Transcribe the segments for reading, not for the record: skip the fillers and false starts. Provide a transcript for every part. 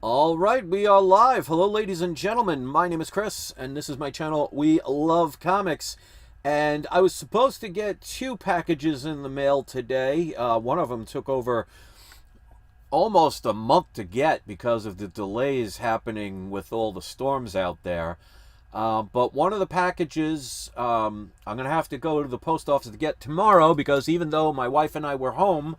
All right, we are live. Hello, ladies and gentlemen. My name is Chris, and this is my channel, We Love Comics. And I was supposed to get two packages in the mail today. One of them took over almost a month to get because of the delays happening with all the storms out there. But one of the packages, I'm going to have to go to the post office to get tomorrow because even though my wife and I were home,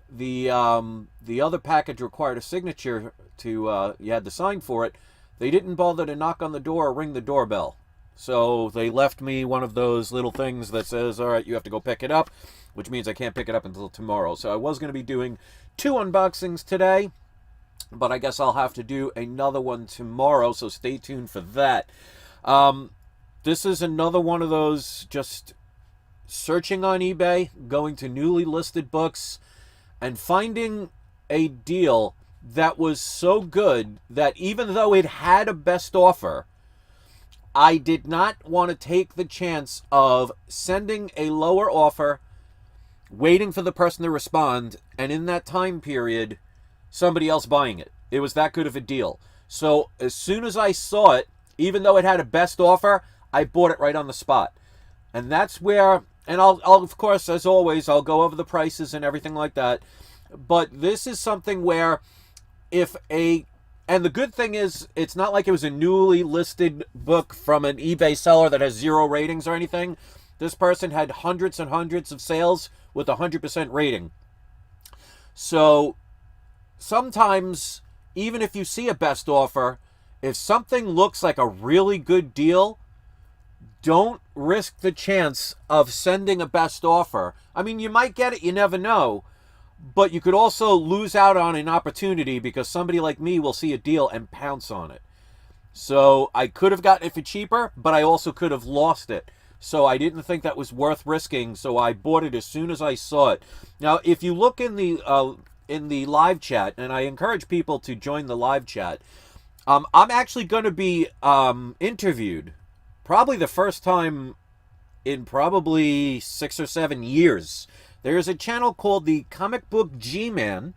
the other package required a signature to you had to sign for it. They didn't bother to knock on the door or ring the doorbell. So they left me one of those little things that says, all right, you have to go pick it up, which means I can't pick it up until tomorrow. So I was going to be doing two unboxings today, but I guess I'll have to do another one tomorrow, so stay tuned for that. This is another one of those just searching on eBay, going to newly listed books, and finding a deal that was so good that even though it had a best offer, I did not want to take the chance of sending a lower offer, waiting for the person to respond, and in that time period, somebody else buying it. It was that good of a deal. So as soon as I saw it, even though it had a best offer, I bought it right on the spot. And that's where, and I'll of course, as always, I'll go over the prices and everything like that. But this is something where and the good thing is, it's not like it was a newly listed book from an eBay seller that has 0 ratings or anything. This person had hundreds and hundreds of sales with a 100% rating. So sometimes, even if you see a best offer, if something looks like a really good deal, don't risk the chance of sending a best offer. I mean, you might get it, you never know. But you could also lose out on an opportunity because somebody like me will see a deal and pounce on it. So I could have gotten it for cheaper, but I also could have lost it. So I didn't think that was worth risking, so I bought it as soon as I saw it. Now, if you look in the live chat, and I encourage people to join the live chat, I'm actually going to be interviewed, probably the first time in probably 6 or 7 years. There's a channel called the Comic Book G-Man,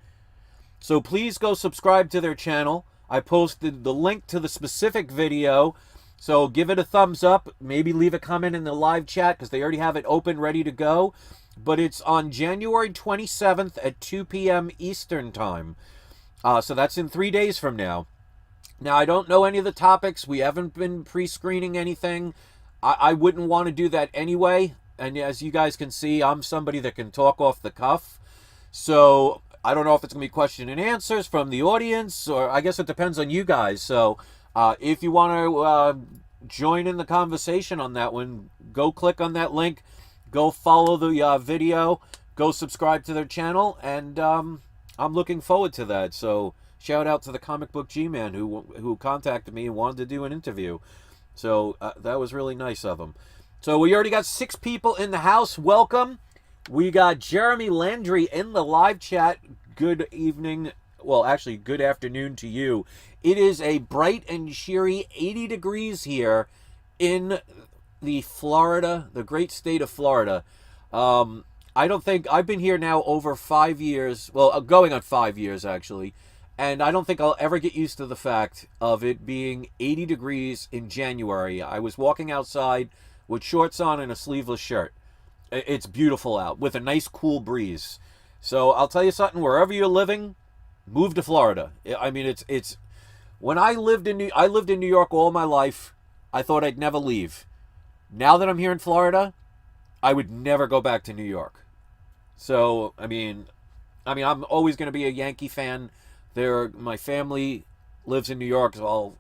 so please go subscribe to their channel. I posted the link to the specific video, so give it a thumbs up. Maybe leave a comment in the live chat because they already have it open, ready to go. But it's on January 27th at 2 p.m. Eastern Time. So that's in 3 days from now. Now, I don't know any of the topics. We haven't been pre-screening anything. I wouldn't want to do that anyway. And as you guys can see, I'm somebody that can talk off the cuff. So I don't know if it's going to be question and answers from the audience, or I guess it depends on you guys. So if you want to join in the conversation on that one, go click on that link. Go follow the video. Go subscribe to their channel. And I'm looking forward to that. So shout out to the Comic Book G-Man who contacted me and wanted to do an interview. So that was really nice of him. So we already got 6 people in the house. Welcome. We got Jeremy Landry in the live chat. Good evening. Well, actually, good afternoon to you. It is a bright and cheery 80 degrees here in the great state of Florida. I don't think, I've been here now over 5 years. Well, going on 5 years, actually. And I don't think I'll ever get used to the fact of it being 80 degrees in January. I was walking outside with shorts on and a sleeveless shirt. It's beautiful out with a nice cool breeze. So I'll tell you something, wherever you're living, move to Florida. I mean, it's when I lived in New York all my life, I thought I'd never leave. Now that I'm here in Florida, I would never go back to New York. So, I mean I'm always going to be a Yankee fan. My family lives in New York, so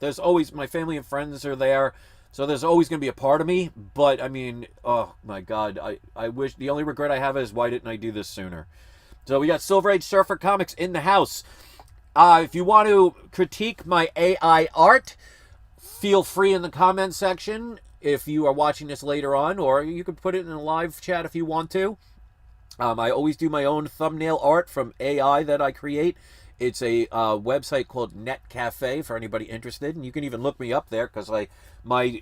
there's always, my family and friends are there. So there's always going to be a part of me, but I mean, oh my God, I wish, the only regret I have is why didn't I do this sooner? So we got Silver Age Surfer Comics in the house. If you want to critique my AI art, feel free in the comment section if you are watching this later on, or you could put it in the live chat if you want to. I always do my own thumbnail art from AI that I create. It's a website called Net Cafe for anybody interested, and you can even look me up there because my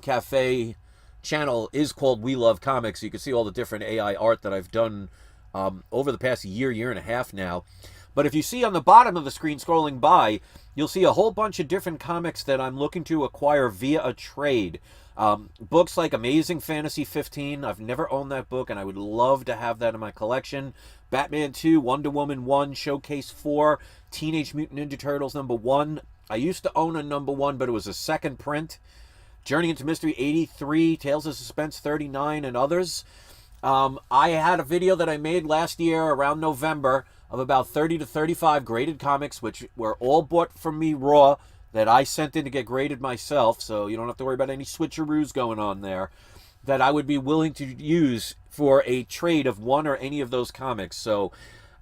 cafe channel is called We Love Comics. You can see all the different AI art that I've done over the past year and a half now. But if you see on the bottom of the screen scrolling by, you'll see a whole bunch of different comics that I'm looking to acquire via a trade. Books like Amazing Fantasy 15. I've never owned that book, and I would love to have that in my collection. Batman 2, Wonder Woman 1, Showcase 4, Teenage Mutant Ninja Turtles #1. I used to own a #1, but it was a second print. Journey into Mystery 83, Tales of Suspense 39, and others. I had a video that I made last year around November of about 30 to 35 graded comics, which were all bought from me raw, that I sent in to get graded myself, so you don't have to worry about any switcheroos going on there, that I would be willing to use for a trade of one or any of those comics. So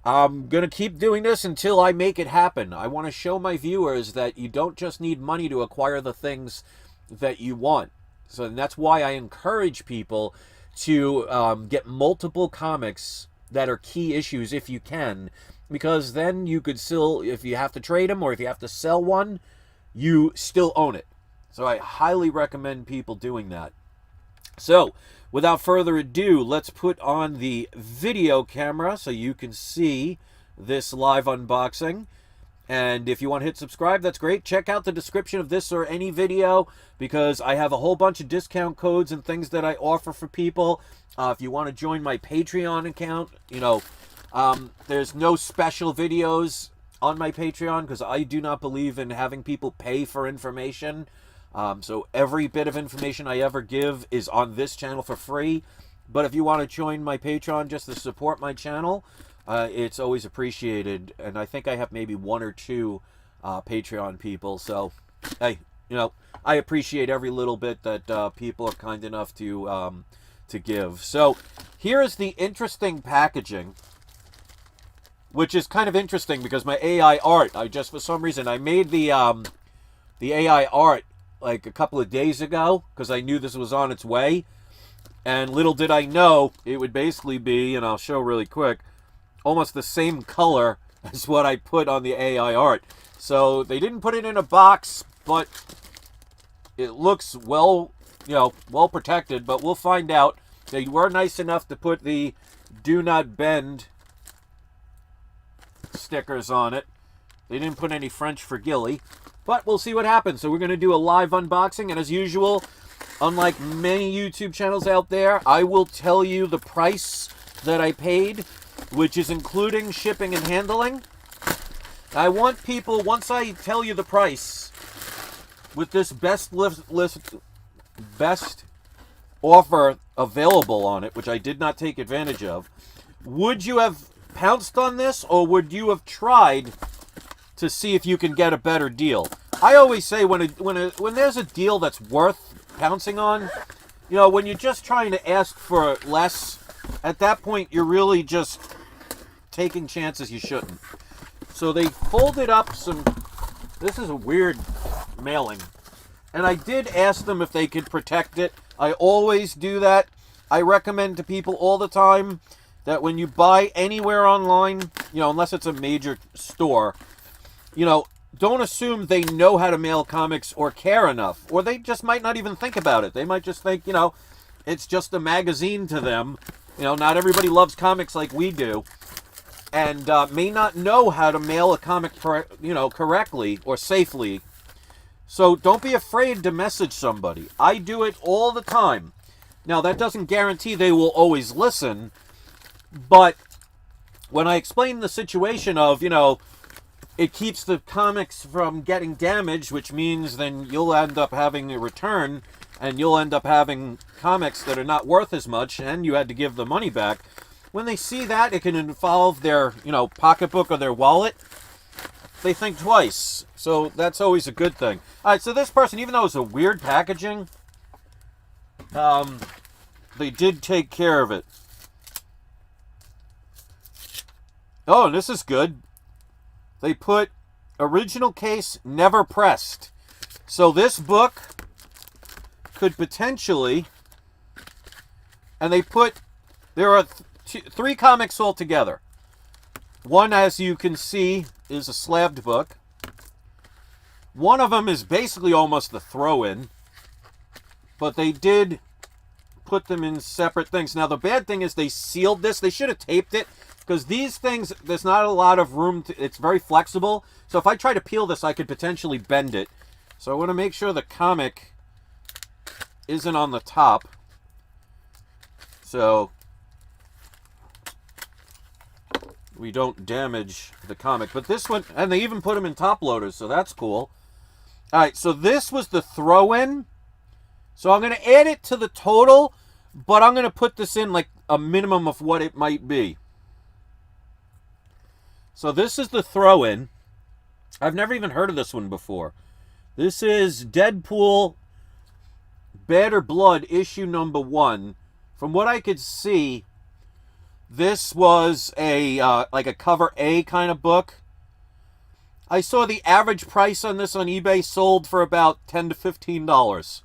I'm going to keep doing this until I make it happen. I want to show my viewers that you don't just need money to acquire the things that you want. So that's why I encourage people to get multiple comics that are key issues if you can, because then you could still, if you have to trade them or if you have to sell one, you still own it. So I highly recommend people doing that. So without further ado, let's put on the video camera so you can see this live unboxing. And if you want to hit subscribe, that's great. Check out the description of this or any video, because I have a whole bunch of discount codes and things that I offer for people. If you want to join my Patreon account, there's no special videos on my Patreon because I do not believe in having people pay for information. So every bit of information I ever give is on this channel for free. But if you want to join my Patreon just to support my channel, it's always appreciated. And I think I have maybe 1 or 2 Patreon people. So, hey, I appreciate every little bit that people are kind enough to give. So here is the interesting packaging, which is kind of interesting because my AI art, for some reason, I made the AI art like a couple of days ago because I knew this was on its way. And little did I know it would basically be, and I'll show really quick, almost the same color as what I put on the AI art. So they didn't put it in a box, but it looks well protected, but we'll find out. They were nice enough to put the "Do Not Bend" stickers on it. They didn't put any French for Gilly, but we'll see what happens. So we're going to do a live unboxing, and as usual, unlike many YouTube channels out there, I will tell you the price that I paid, which is including shipping and handling. I want people, once I tell you the price, with this best offer available on it, which I did not take advantage of, would you have pounced on this, or would you have tried to see if you can get a better deal? I always say when there's a deal that's worth pouncing on, when you're just trying to ask for less, at that point you're really just taking chances you shouldn't. So they folded up some, this is a weird mailing, and I did ask them if they could protect it. I always do that. I recommend to people all the time that when you buy anywhere online, unless it's a major store, don't assume they know how to mail comics or care enough, or they just might not even think about it. They might just think, it's just a magazine to them. Not everybody loves comics like we do, and may not know how to mail a comic, correctly or safely. So don't be afraid to message somebody. I do it all the time. Now, that doesn't guarantee they will always listen, but when I explain the situation of, it keeps the comics from getting damaged, which means then you'll end up having a return, and you'll end up having comics that are not worth as much, and you had to give the money back. When they see that, it can involve their, pocketbook or their wallet. They think twice. So that's always a good thing. All right, so this person, even though it's a weird packaging, they did take care of it. Oh, and this is good. They put original case, never pressed. So this book could potentially, and there are 3 comics altogether. One, as you can see, is a slabbed book. One of them is basically almost the throw-in, but they did put them in separate things. Now, the bad thing is they sealed this. They should have taped it. because these things, there's not a lot of room it's very flexible. So if I try to peel this, I could potentially bend it. So I want to make sure the comic isn't on the top. So we don't damage the comic. But this one, and they even put them in top loaders, so that's cool. All right, so this was the throw-in. So I'm going to add it to the total, but I'm going to put this in like a minimum of what it might be. So this is the throw-in. I've never even heard of this one before. This is Deadpool Bad or Blood issue number 1. From what I could see, this was a like a cover A kind of book. I saw the average price on this on eBay sold for about $10 to $15.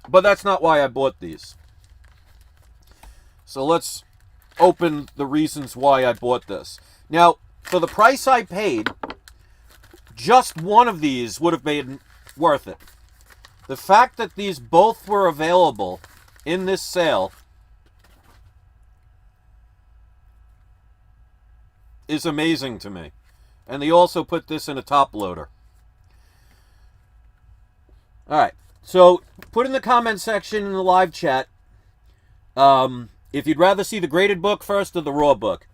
But that's not why I bought these. So let's open the reasons why I bought this. Now, for the price I paid, just one of these would have made worth it. The fact that these both were available in this sale is amazing to me. And they also put this in a top loader. All right. So put in the comment section in the live chat if you'd rather see the graded book first or the raw book.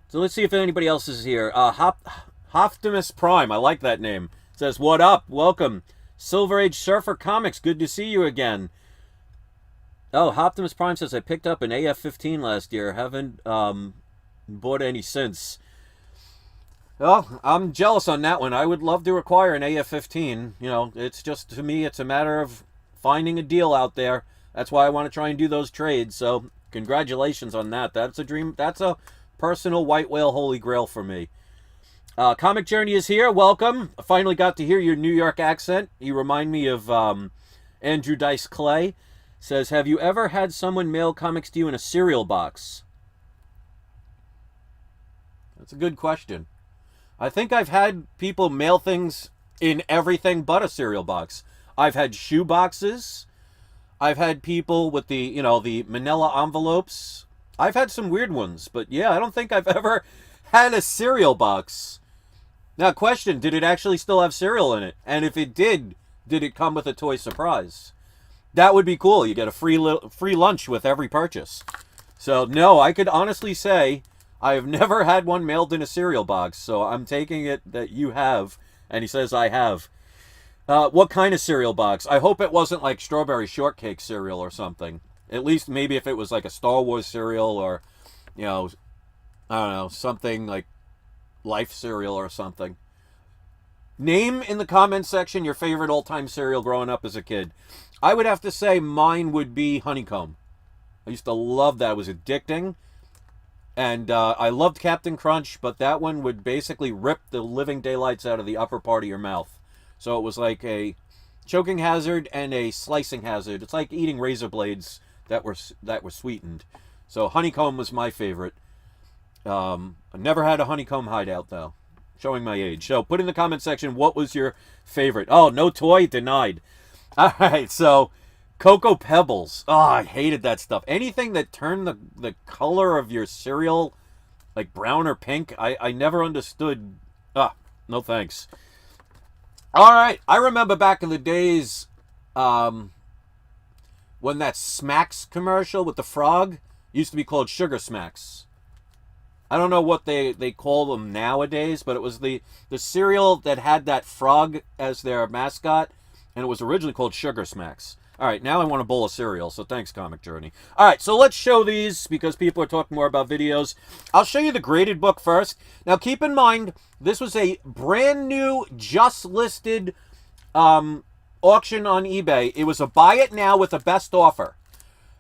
So let's see if anybody else is here. Optimus Prime, I like that name. Says, what up? Welcome. Silver Age Surfer Comics, good to see you again. Oh, Optimus Prime says, I picked up an AF-15 last year. Haven't bought any since. Well, I'm jealous on that one. I would love to acquire an AF-15. You know, it's just, to me, it's a matter of finding a deal out there. That's why I want to try and do those trades. So, congratulations on that. That's a dream. That's a personal white whale holy grail for me. Comic Journey is here. Welcome. I finally got to hear your New York accent. You remind me of Andrew Dice Clay. Says, have you ever had someone mail comics to you in a cereal box? That's a good question. I think I've had people mail things in everything but a cereal box. I've had shoe boxes. I've had people with the, you know, the manila envelopes. I've had some weird ones, but yeah, I don't think I've ever had a cereal box. Now, question, did it actually still have cereal in it? And if it did it come with a toy surprise? That would be cool. You get a free lunch with every purchase. So, no, I could honestly say I have never had one mailed in a cereal box, so I'm taking it that you have, and he says I have. What kind of cereal box? I hope it wasn't like strawberry shortcake cereal or something. At least maybe if it was like a Star Wars cereal or, you know, I don't know, something like Life cereal or something. Name in the comment section your favorite all-time cereal growing up as a kid. I would have to say mine would be Honeycomb. I used to love that. It was addicting. And I loved Captain Crunch, but that one would basically rip the living daylights out of the upper part of your mouth. So it was like a choking hazard and a slicing hazard. It's like eating razor blades that were sweetened. So Honeycomb was my favorite. I never had a Honeycomb hideout, though. Showing my age. So put in the comment section, what was your favorite? Oh, no toy? Denied. All right, so Cocoa Pebbles. Oh, I hated that stuff. Anything that turned the color of your cereal like brown or pink, I never understood. No thanks. All right, I remember back in the days when that Smacks commercial with the frog used to be called Sugar Smacks. I don't know what they call them nowadays, but it was the cereal that had that frog as their mascot, and it was originally called Sugar Smacks. All right, now I want a bowl of cereal, so thanks, Comic Journey. All right, so let's show these because people are talking more about videos. I'll show you the graded book first. Now, keep in mind, this was a brand new, just listed auction on eBay. It was a buy it now with a best offer.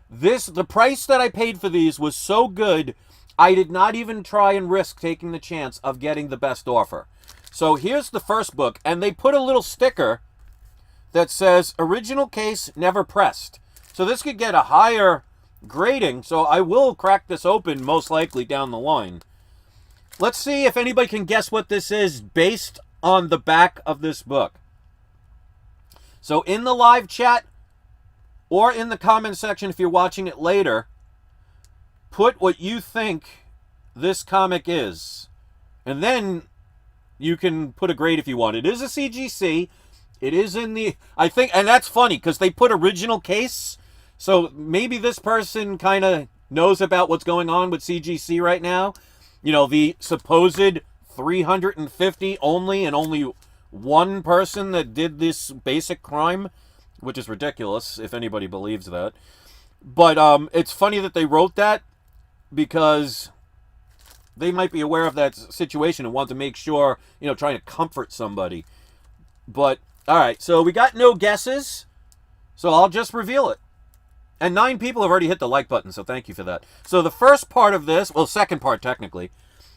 The price that I paid for these was so good, I did not even try and risk taking the chance of getting the best offer. So here's the first book, and they put a little sticker that says, original case, never pressed. So this could get a higher grading, so I will crack this open most likely down the line. Let's see if anybody can guess what this is based on the back of this book. So in the live chat, or in the comment section if you're watching it later, put what you think this comic is. And then you can put a grade if you want. It is a CGC. It is in the, I think, and that's funny because they put original case. So maybe this person kind of knows about what's going on with CGC right now. You know, the supposed 350 only, and only one person that did this basic crime, which is ridiculous if anybody believes that. But it's funny that they wrote that because they might be aware of that situation and want to make sure, you know, trying to comfort somebody. But, all right, so we got no guesses, so I'll just reveal it. And 9 people have already hit the like button, so thank you for that. So the first part of this, well, second part technically,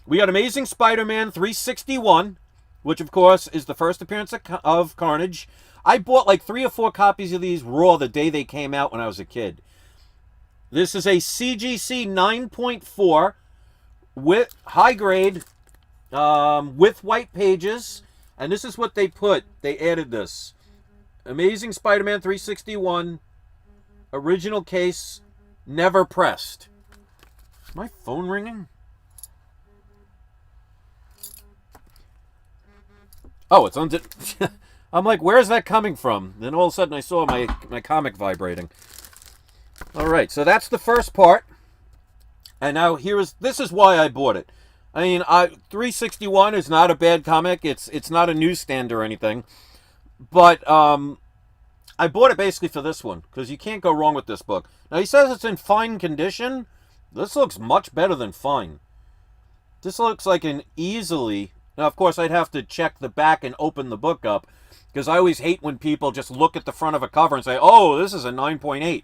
we got Amazing Spider-Man 361, which of course is the first appearance of Carnage. I bought like 3 or 4 copies of these raw the day they came out when I was a kid. This is a CGC 9.4 with high grade, with white pages, and this is what they put. They added this. Amazing Spider-Man 361, original case, never pressed. Is my phone ringing? Oh, it's on. I'm like, where's that coming from? Then all of a sudden I saw my comic vibrating. All right, so that's the first part. And now this is why I bought it. I mean, 361 is not a bad comic. It's not a newsstand or anything. But I bought it basically for this one, because you can't go wrong with this book. Now, he says it's in fine condition. This looks much better than fine. This looks like an easily... Now, of course, I'd have to check the back and open the book up, because I always hate when people just look at the front of a cover and say, oh, this is a 9.8.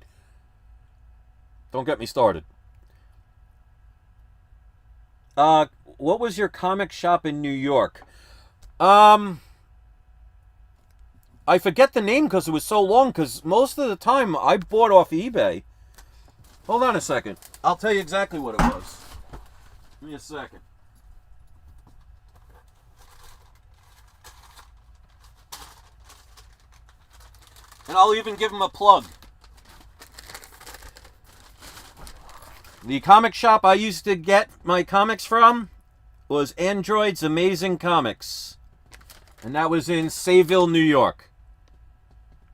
Don't get me started. What was your comic shop in New York? I forget the name because it was so long, because most of the time I bought off eBay. Hold on a second. I'll tell you exactly what it was. Give me a second. And I'll even give them a plug. The comic shop I used to get my comics from was Android's Amazing Comics. And that was in Sayville, New York.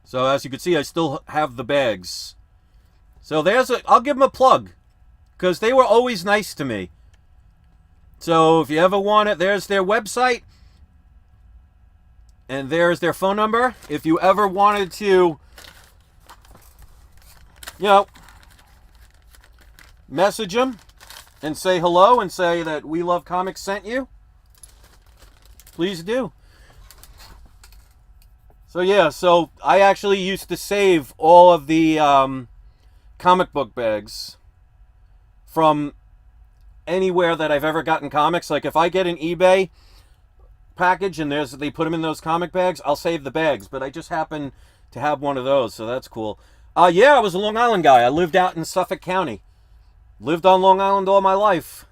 So as you can see, I still have the bags. So I'll give them a plug, because they were always nice to me. So if you ever want it, there's their website. And there's their phone number. If you ever wanted to, you know, message them and say hello and say that We Love Comics sent you, please do. So yeah, so I actually used to save all of the comic book bags from anywhere that I've ever gotten comics. Like if I get an eBay package and they put them in those comic bags, I'll save the bags. But I just happen to have one of those, so that's cool. Yeah, I was a Long Island guy. I lived out in Suffolk County. Lived on Long Island all my life.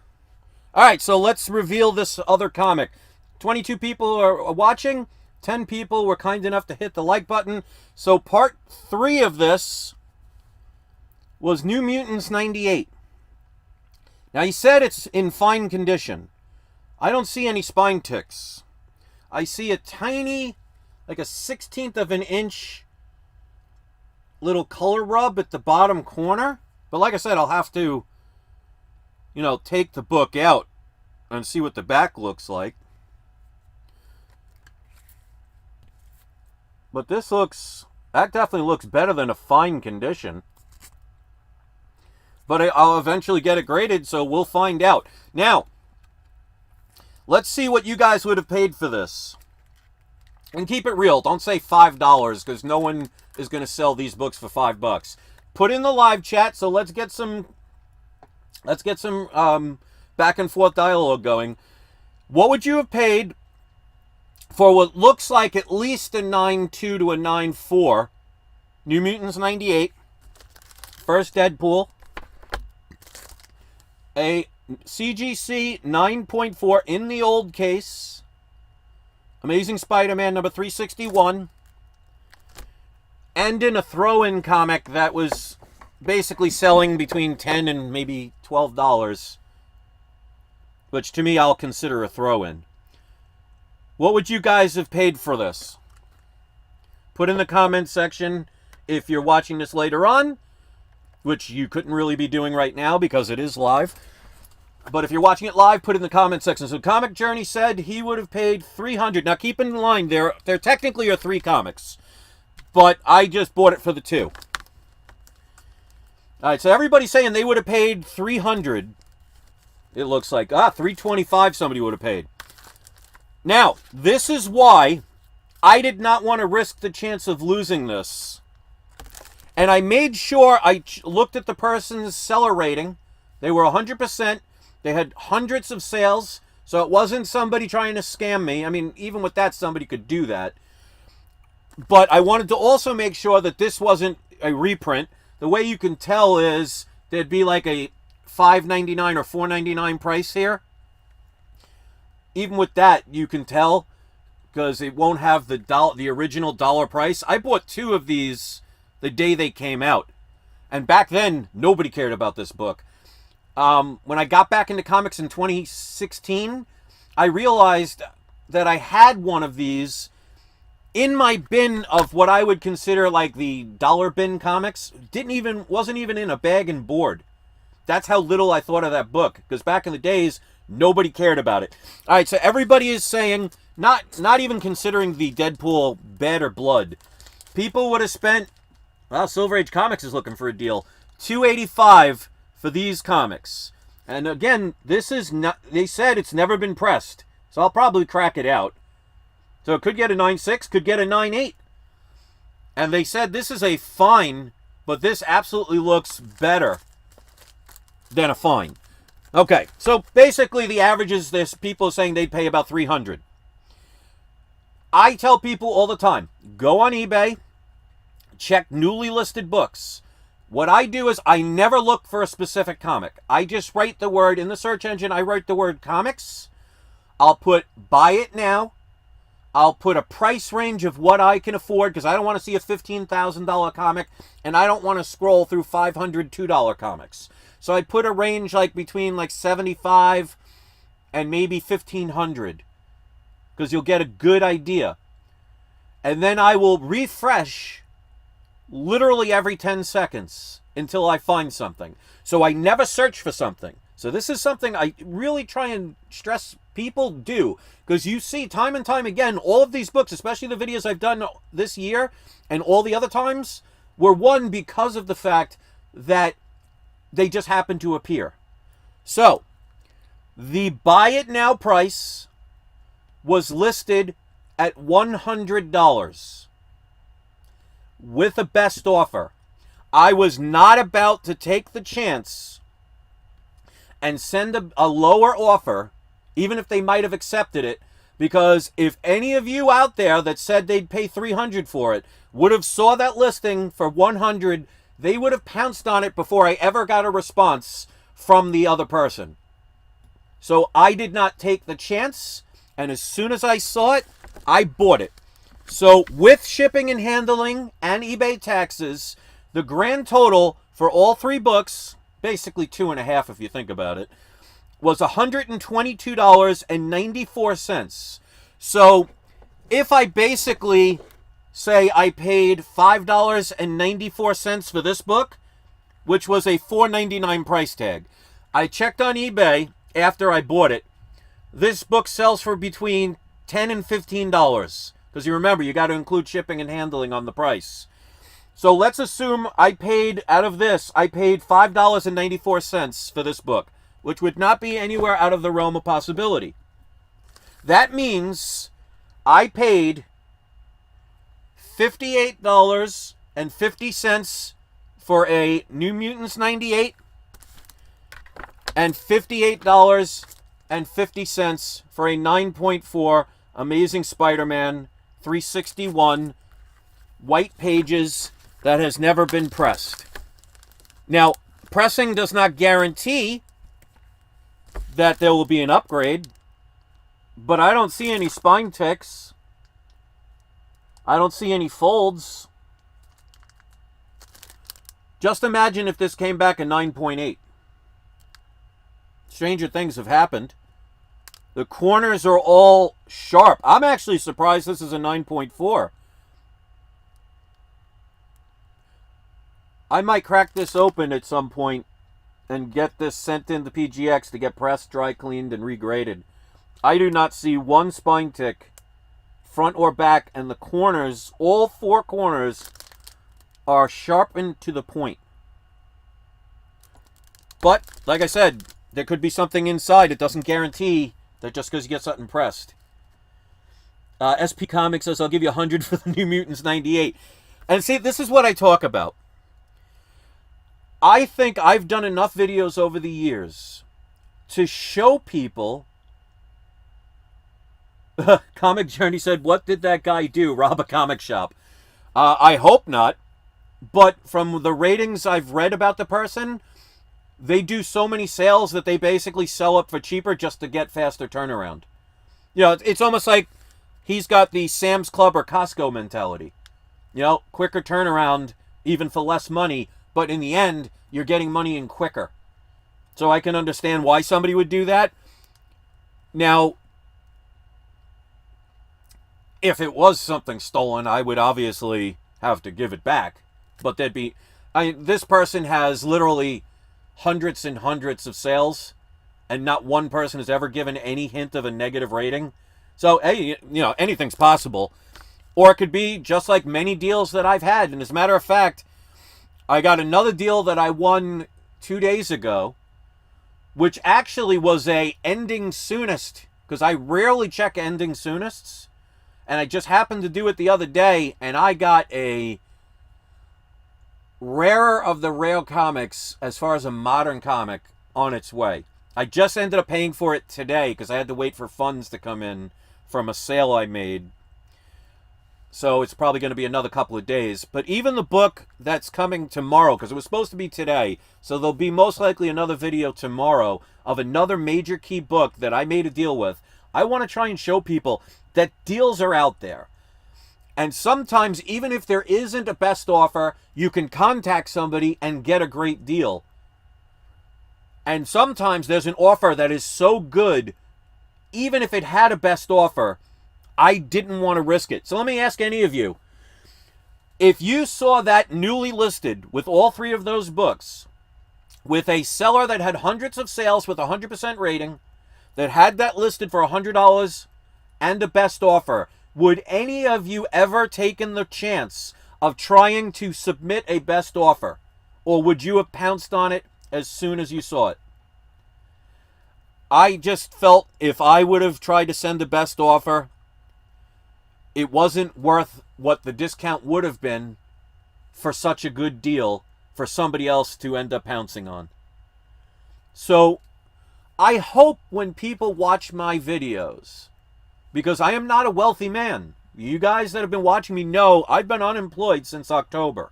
All right, so let's reveal this other comic. 22 people are watching. 10 people were kind enough to hit the like button. So part 3 of this was New Mutants 98. Now, he said it's in fine condition. I don't see any spine ticks. I see a tiny, like a 1/16 of an inch little color rub at the bottom corner. But like I said, I'll have to, you know, take the book out and see what the back looks like. But that definitely looks better than a fine condition. But I'll eventually get it graded, so we'll find out. Now, let's see what you guys would have paid for this. And keep it real. Don't say $5, because no one is going to sell these books for $5. Put in the live chat, so let's get some back and forth dialogue going. What would you have paid for what looks like at least a 9.2 to a 9.4 New Mutants 98, first Deadpool, a CGC 9.4 in the old case, Amazing Spider-Man number 361, and in a throw-in comic that was basically selling between $10 and maybe $12. which to me I'll consider a throw-in. What would you guys have paid for this? Put in the comment section if you're watching this later on, which you couldn't really be doing right now because it is live. But if you're watching it live, put it in the comment section. So Comic Journey said he would have paid $300. Now keep in mind, there technically are 3 comics, but I just bought it for the 2. All right, so everybody's saying they would have paid $300. It looks like $325 somebody would have paid. Now, this is why I did not want to risk the chance of losing this. And I made sure I looked at the person's seller rating. They were 100%. They had hundreds of sales. So it wasn't somebody trying to scam me. I mean, even with that, somebody could do that. But I wanted to also make sure that this wasn't a reprint. The way you can tell is there'd be like a $5.99 or $4.99 price here. Even with that, you can tell because it won't have the original dollar price. I bought 2 of these the day they came out. And back then, nobody cared about this book. When I got back into comics in 2016, I realized that I had one of these in my bin of what I would consider like the dollar bin comics. Wasn't even in a bag and board. That's how little I thought of that book. Because back in the days, nobody cared about it. All right, so everybody is saying, not even considering the Deadpool Bed or Blood, people would have spent, well, Silver Age Comics is looking for a deal, $285 for these comics. And again, this is not, they said it's never been pressed. So I'll probably crack it out. So it could get a 9.6, could get a 9.8. And they said this is a fine, but this absolutely looks better than a fine. Okay, so basically the average is this. People are saying they'd pay about $300. I tell people all the time, go on eBay, check newly listed books. What I do is I never look for a specific comic. I just write the word, in the search engine, I write the word comics. I'll put buy it now. I'll put a price range of what I can afford because I don't want to see a $15,000 comic and I don't want to scroll through $500 $2 comics. So I put a range like between like 75 and maybe 1,500 because you'll get a good idea. And then I will refresh literally every 10 seconds until I find something. So I never search for something. So this is something I really try and stress people do. Because you see time and time again, all of these books, especially the videos I've done this year and all the other times, were won because of the fact that they just happen to appear. So, the buy it now price was listed at $100 with a best offer. I was not about to take the chance and send a lower offer, even if they might have accepted it, because if any of you out there that said they'd pay $300 for it would have saw that listing for $100, they would have pounced on it before I ever got a response from the other person. So I did not take the chance, and as soon as I saw it, I bought it. So with shipping and handling and eBay taxes, the grand total for all 3 books, basically 2.5 if you think about it, was $122.94. So if I basically say I paid $5.94 for this book, which was a $4.99 price tag. I checked on eBay after I bought it. This book sells for between $10 and $15. Because you remember, you got to include shipping and handling on the price. So let's assume I paid, out of this, I paid $5.94 for this book, which would not be anywhere out of the realm of possibility. That means I paid $58.50 for a New Mutants 98 and $58.50 for a 9.4 Amazing Spider-Man 361 white pages that has never been pressed. Now, pressing does not guarantee that there will be an upgrade, but I don't see any spine ticks. I don't see any folds. Just imagine if this came back a 9.8. Stranger things have happened. The corners are all sharp. I'm actually surprised this is a 9.4. I might crack this open at some point and get this sent into PGX to get pressed, dry cleaned, and regraded. I do not see one spine tick, front or back, and the corners, all four corners, are sharpened to the point. But, like I said, there could be something inside. It doesn't guarantee that just because you get something pressed. SP Comics says, I'll give you 100 for the New Mutants 98. And see, this is what I talk about. I think I've done enough videos over the years to show people. Comic Journey said, what did that guy do? Rob a comic shop? I hope not. But from the ratings I've read about the person, they do so many sales that they basically sell up for cheaper just to get faster turnaround. You know, it's almost like he's got the Sam's Club or Costco mentality. You know, quicker turnaround, even for less money, but in the end, you're getting money in quicker. So I can understand why somebody would do that. Now, if it was something stolen, I would obviously have to give it back. But there'd be... this person has literally hundreds and hundreds of sales, and not one person has ever given any hint of a negative rating. So, hey, you know, anything's possible. Or it could be just like many deals that I've had. And as a matter of fact, I got another deal that I won 2 days ago, which actually was a ending soonest, because I rarely check ending soonists. And I just happened to do it the other day, and I got a rarer of the rare comics as far as a modern comic on its way. I just ended up paying for it today because I had to wait for funds to come in from a sale I made. So it's probably going to be another couple of days. But even the book that's coming tomorrow, because it was supposed to be today, so there'll be most likely another video tomorrow of another major key book that I made a deal with. I want to try and show people that deals are out there. And sometimes, even if there isn't a best offer, you can contact somebody and get a great deal. And sometimes there's an offer that is so good, even if it had a best offer, I didn't want to risk it. So let me ask any of you. If you saw that newly listed with all three of those books, with a seller that had hundreds of sales with 100% rating, that had that listed for $100 and a best offer, would any of you ever taken the chance of trying to submit a best offer? Or would you have pounced on it as soon as you saw it? I just felt if I would have tried to send a best offer, it wasn't worth what the discount would have been for such a good deal for somebody else to end up pouncing on. So I hope when people watch my videos, because I am not a wealthy man. You guys that have been watching me know I've been unemployed since October.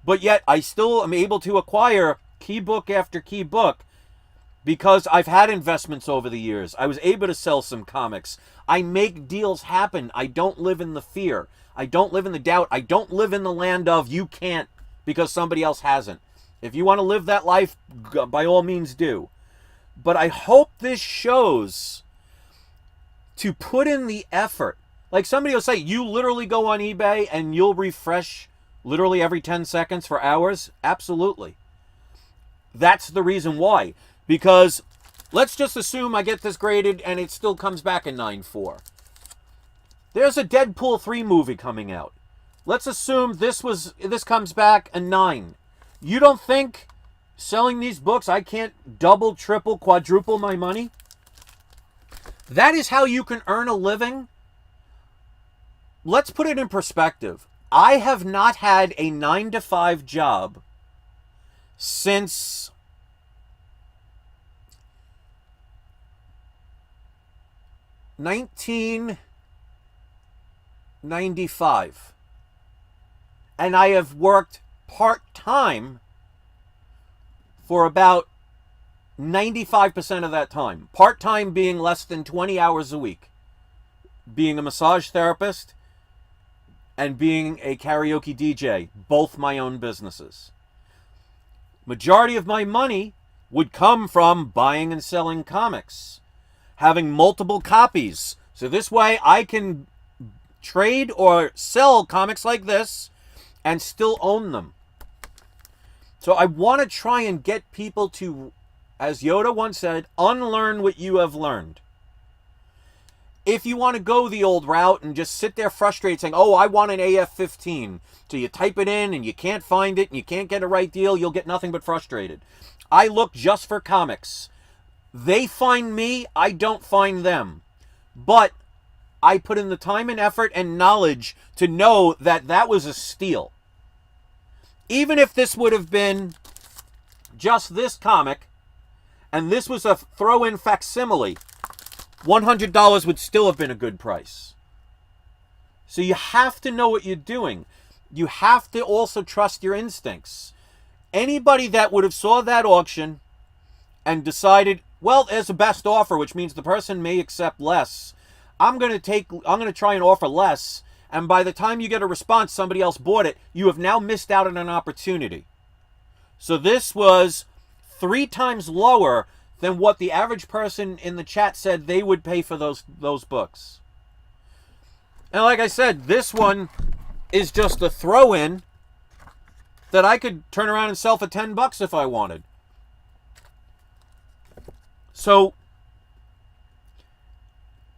But yet I still am able to acquire key book after key book because I've had investments over the years. I was able to sell some comics. I make deals happen. I don't live in the fear. I don't live in the doubt. I don't live in the land of you can't because somebody else hasn't. If you want to live that life, by all means do. But I hope this shows to put in the effort. Like somebody will say, you literally go on eBay and you'll refresh literally every 10 seconds for hours? Absolutely. That's the reason why. Because let's just assume I get this graded and it still comes back a 9.4. There's a Deadpool 3 movie coming out. Let's assume this comes back a 9. You don't think selling these books I can't double, triple, quadruple my money? That is how you can earn a living. Let's put it in perspective. I have not had a 9-to-5 job since $1995. And I have worked part-time for about 95% of that time. Part-time being less than 20 hours a week. Being a massage therapist and being a karaoke DJ. Both my own businesses. Majority of my money would come from buying and selling comics. having multiple copies. So this way I can trade or sell comics like this and still own them. So I want to try and get people to, as Yoda once said, unlearn what you have learned. If you want to go the old route and just sit there frustrated saying, oh, I want an AF-15, so you type it in and you can't find it and you can't get a right deal, you'll get nothing but frustrated. I look just for comics. They find me, I don't find them. But I put in the time and effort and knowledge to know that that was a steal. Even if this would have been just this comic, and this was a throw-in facsimile, $100 would still have been a good price. So you have to know what you're doing. You have to also trust your instincts. Anybody that would have saw that auction and decided, well, there's a best offer, which means the person may accept less. I'm going to try and offer less. And by the time you get a response, somebody else bought it. You have now missed out on an opportunity. So this was 3 times lower than what the average person in the chat said they would pay for those books. And like I said, this one is just a throw-in that I could turn around and sell for $10 if I wanted. So,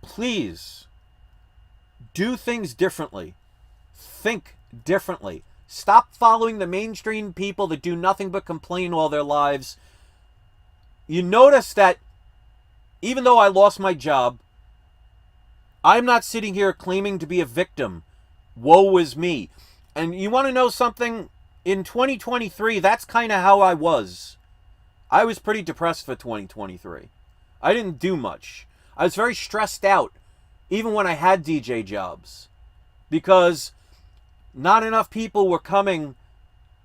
please, do things differently. Think differently. Stop following the mainstream people that do nothing but complain all their lives. You notice that even though I lost my job, I'm not sitting here claiming to be a victim. Woe is me. And you want to know something? In 2023, that's kind of how I was. I was pretty depressed for 2023. I didn't do much. I was very stressed out, even when I had DJ jobs, because not enough people were coming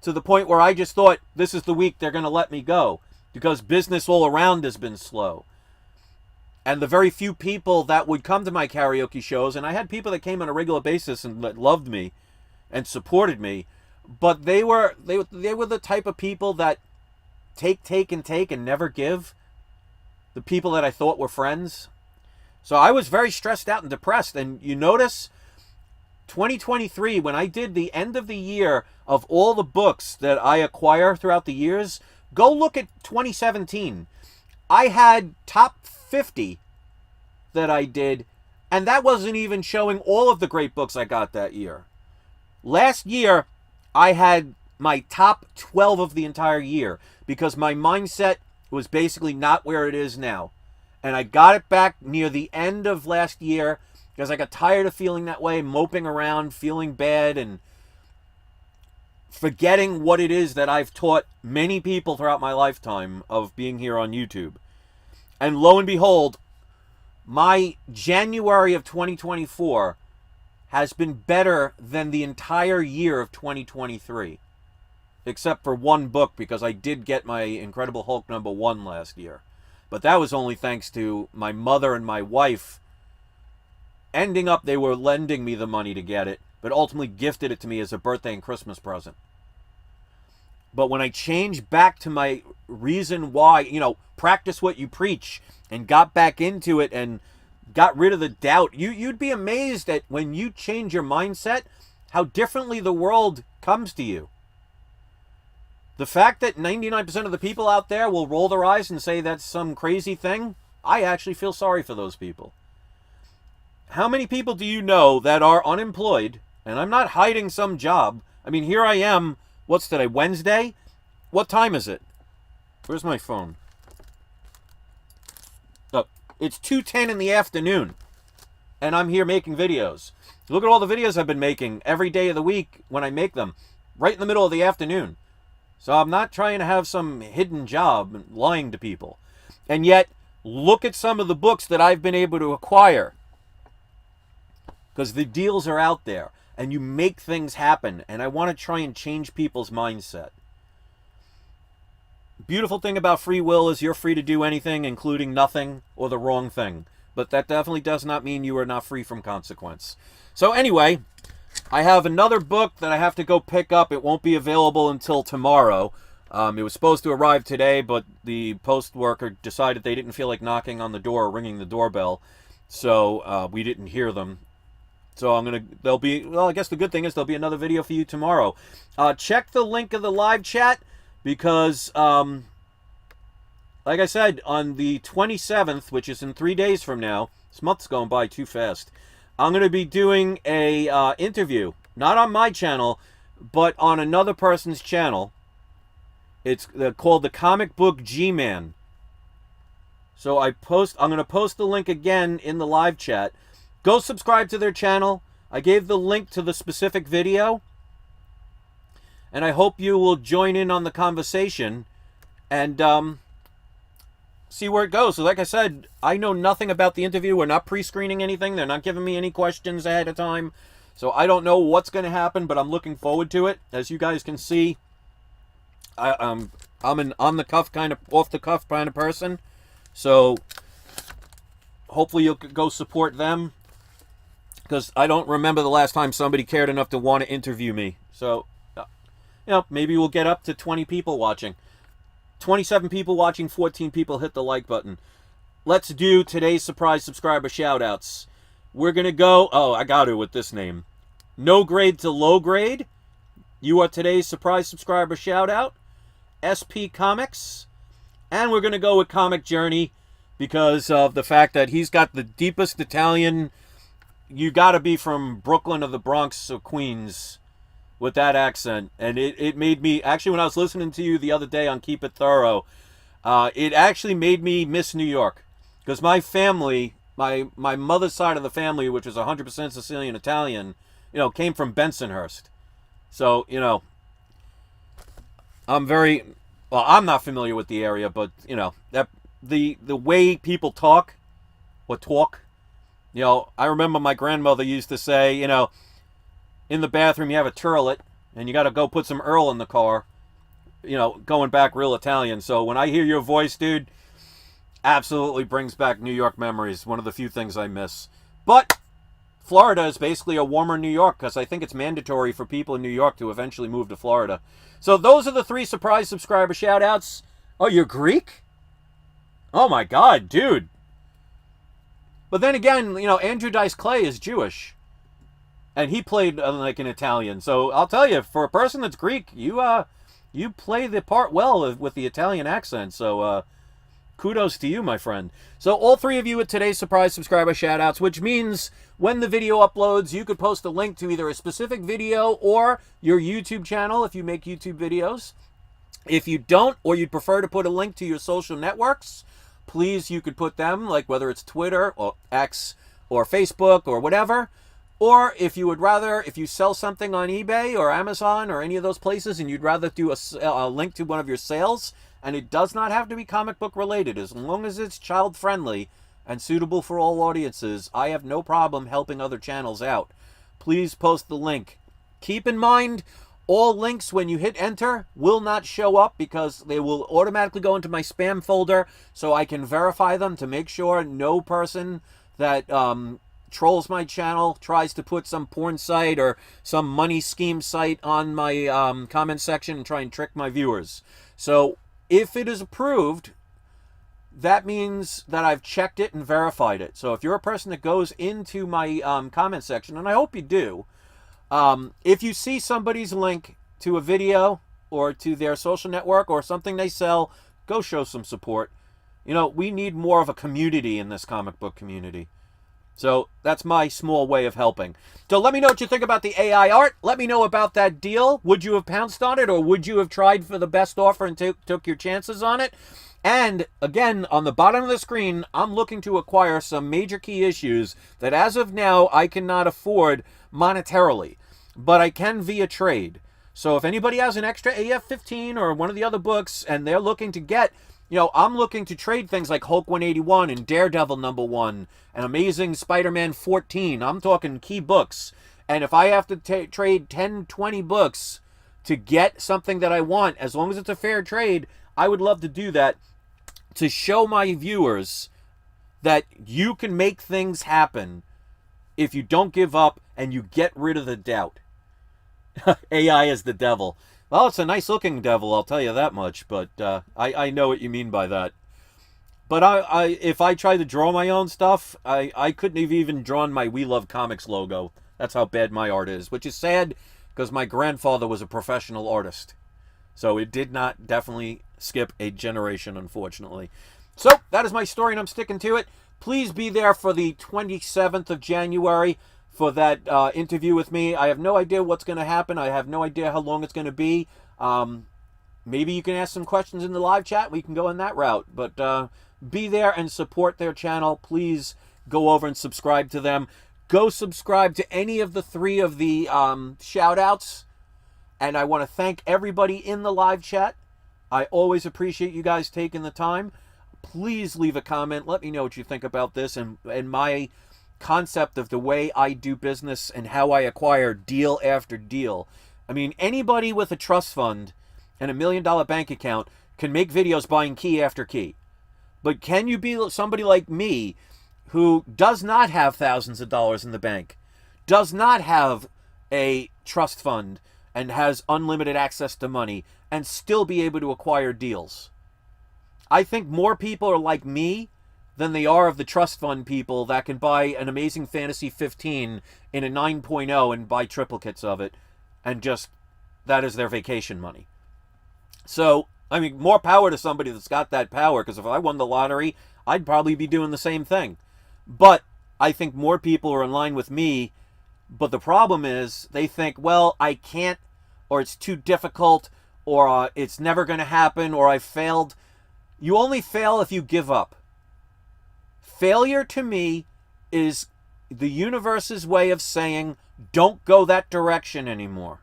to the point where I just thought, this is the week they're going to let me go, because business all around has been slow. And the very few people that would come to my karaoke shows, and I had people that came on a regular basis and that loved me and supported me, but they were the type of people that take and never give. The people that I thought were friends. So I was very stressed out and depressed. And you notice 2023, when I did the end of the year of all the books that I acquire throughout the years, go look at 2017. I had top 50 that I did, and that wasn't even showing all of the great books I got that year. Last year, I had my top 12 of the entire year because my mindset was basically not where it is now. And I got it back near the end of last year because I got tired of feeling that way, moping around, feeling bad, and forgetting what it is that I've taught many people throughout my lifetime of being here on YouTube. And lo and behold, my January of 2024 has been better than the entire year of 2023. Except for one book, because I did get my Incredible Hulk #1 last year. But that was only thanks to my mother and my wife ending up, they were lending me the money to get it, but ultimately gifted it to me as a birthday and Christmas present. But when I changed back to my reason why, practice what you preach, and got back into it and got rid of the doubt, you'd be amazed at when you change your mindset, how differently the world comes to you. The fact that 99% of the people out there will roll their eyes and say that's some crazy thing, I actually feel sorry for those people. How many people do you know that are unemployed? And I'm not hiding some job. I mean, here I am. What's today? Wednesday? What time is it? Where's my phone? Oh, it's 2:10 in the afternoon. And I'm here making videos. Look at all the videos I've been making every day of the week when I make them. Right in the middle of the afternoon. So I'm not trying to have some hidden job and lying to people. And yet, look at some of the books that I've been able to acquire. Because the deals are out there. And you make things happen. And I want to try and change people's mindset. Beautiful thing about free will is you're free to do anything, including nothing or the wrong thing. But that definitely does not mean you are not free from consequence. So anyway, I have another book that I have to go pick up. It won't be available until tomorrow. It was supposed to arrive today, but the post worker decided they didn't feel like knocking on the door or ringing the doorbell, so we didn't hear them. So there'll be, well, I guess the good thing is there'll be another video for you tomorrow. Check the link of the live chat because, like I said, on the 27th, which is in 3 days from now, this month's going by too fast, I'm going to be doing a interview, not on my channel, but on another person's channel. It's called the Comic Book G-Man. So I'm going to post the link again in the live chat. Go subscribe to their channel. I gave the link to the specific video. And I hope you will join in on the conversation and see where it goes. So like I said, I know nothing about the interview. We're not pre-screening anything. They're not giving me any questions ahead of time. So I don't know what's going to happen, but I'm looking forward to it. As you guys can see, I'm an on-the-cuff kind of, off-the-cuff kind of person. So hopefully you'll go support them. Because I don't remember the last time somebody cared enough to want to interview me. So, maybe we'll get up to 20 people watching. 27 people watching, 14 people hit the like button. Let's do today's surprise subscriber shoutouts. We're going to go, I got to with this name. No grade to low grade. You are today's surprise subscriber shoutout. SP Comics. And we're going to go with Comic Journey because of the fact that he's got the deepest Italian. You got to be from Brooklyn or the Bronx or Queens with that accent. And it made me, actually when I was listening to you the other day on Keep It Thorough, it actually made me miss New York. Because my family, my mother's side of the family, which was 100% Sicilian Italian, came from Bensonhurst. So, I'm not familiar with the area, but, that the way people talk, I remember my grandmother used to say, in the bathroom you have a turlet, and you got to go put some Earl in the car, going back real Italian. So when I hear your voice, dude, absolutely brings back New York memories. One of the few things I miss. But Florida is basically a warmer New York, because I think it's mandatory for people in New York to eventually move to Florida. So those are the 3 surprise subscriber shout-outs. Oh, you're Greek? Oh my God, dude. But then again, Andrew Dice Clay is Jewish. And he played like an Italian. So I'll tell you, for a person that's Greek, you play the part well with the Italian accent. So kudos to you, my friend. So all 3 of you at today's surprise subscriber shoutouts, which means when the video uploads, you could post a link to either a specific video or your YouTube channel if you make YouTube videos. If you don't, or you'd prefer to put a link to your social networks, please, you could put them, like whether it's Twitter or X or Facebook or whatever. Or if you would rather, if you sell something on eBay or Amazon or any of those places and you'd rather do a link to one of your sales, and it does not have to be comic book related, as long as it's child friendly and suitable for all audiences, I have no problem helping other channels out. Please post the link. Keep in mind, all links, when you hit enter, will not show up because they will automatically go into my spam folder so I can verify them to make sure no person that trolls my channel tries to put some porn site or some money scheme site on my comment section and try and trick my viewers. So if it is approved, that means that I've checked it and verified it. So if you're a person that goes into my comment section, and I hope you do, if you see somebody's link to a video or to their social network or something they sell, go show some support. We need more of a community in this comic book community. So that's my small way of helping. So let me know what you think about the AI art. Let me know about that deal. Would you have pounced on it, or would you have tried for the best offer and took your chances on it? And again, on the bottom of the screen, I'm looking to acquire some major key issues that as of now I cannot afford monetarily, but I can via trade. So if anybody has an extra AF-15 or one of the other books and they're looking to get, I'm looking to trade things like Hulk 181 and Daredevil #1 and Amazing Spider-Man 14. I'm talking key books. And if I have to trade 10, 20 books to get something that I want, as long as it's a fair trade, I would love to do that to show my viewers that you can make things happen if you don't give up and you get rid of the doubt. AI is the devil. Well, it's a nice-looking devil, I'll tell you that much, but I know what you mean by that. But if I tried to draw my own stuff, I couldn't have even drawn my We Love Comics logo. That's how bad my art is, which is sad because my grandfather was a professional artist. So it did not definitely skip a generation, unfortunately. So that is my story, and I'm sticking to it. Please be there for the 27th of January for that interview with me. I have no idea what's going to happen. I have no idea how long it's going to be. Maybe you can ask some questions in the live chat. We can go in that route. But be there and support their channel. Please go over and subscribe to them. Go subscribe to any of the 3 of the shout-outs. And I want to thank everybody in the live chat. I always appreciate you guys taking the time. Please leave a comment. Let me know what you think about this and my concept of the way I do business and how I acquire deal after deal. I mean, anybody with a trust fund and $1 million bank account can make videos buying key after key. But can you be somebody like me who does not have thousands of dollars in the bank, does not have a trust fund, and has unlimited access to money, and still be able to acquire deals? I think more people are like me than they are of the trust fund people that can buy an Amazing Fantasy 15 in a 9.0 and buy triplicates of it, and just, that is their vacation money. So, I mean, more power to somebody that's got that power, because if I won the lottery, I'd probably be doing the same thing. But I think more people are in line with me, but the problem is they think, well, I can't, or it's too difficult, or it's never going to happen, or I failed. You only fail if you give up. Failure to me is the universe's way of saying, don't go that direction anymore.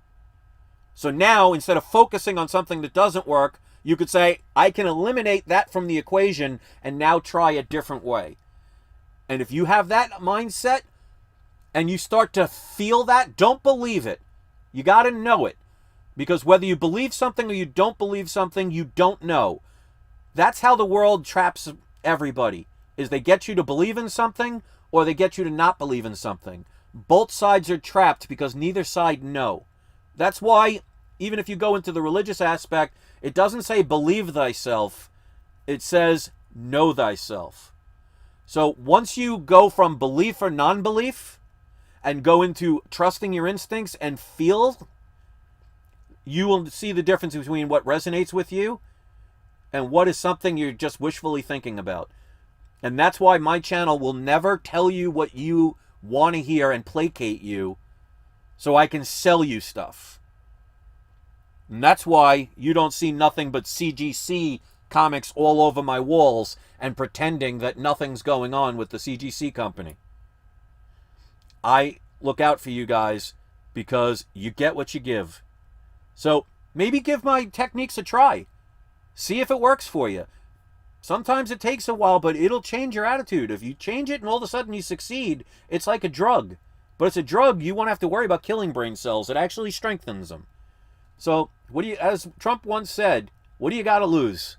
So now, instead of focusing on something that doesn't work, you could say, I can eliminate that from the equation and now try a different way. And if you have that mindset and you start to feel that, don't believe it. You got to know it. Because whether you believe something or you don't believe something, you don't know. That's how the world traps everybody, is they get you to believe in something or they get you to not believe in something. Both sides are trapped because neither side know. That's why, even if you go into the religious aspect, it doesn't say believe thyself. It says know thyself. So once you go from belief or non-belief and go into trusting your instincts and feel, you will see the difference between what resonates with you and what is something you're just wishfully thinking about. And that's why my channel will never tell you what you want to hear and placate you so I can sell you stuff. And that's why you don't see nothing but CGC comics all over my walls and pretending that nothing's going on with the CGC company. I look out for you guys because you get what you give. So maybe give my techniques a try. See if it works for you. Sometimes it takes a while, but it'll change your attitude. If you change it and all of a sudden you succeed, it's like a drug. But it's a drug, you won't have to worry about killing brain cells. It actually strengthens them. So, as Trump once said, what do you got to lose?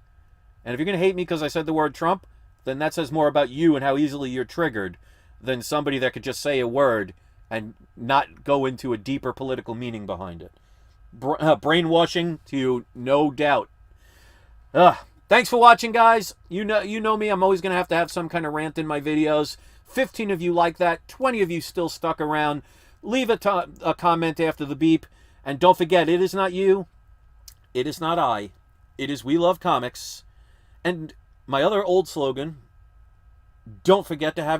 And if you're going to hate me because I said the word Trump, then that says more about you and how easily you're triggered than somebody that could just say a word and not go into a deeper political meaning behind it. Brainwashing to no doubt. Thanks for watching, guys. You know me. I'm always going to have some kind of rant in my videos. 15 of you like that. 20 of you still stuck around. Leave a comment after the beep. And don't forget, it is not you. It is not I. It is We Love Comics. And my other old slogan, don't forget to have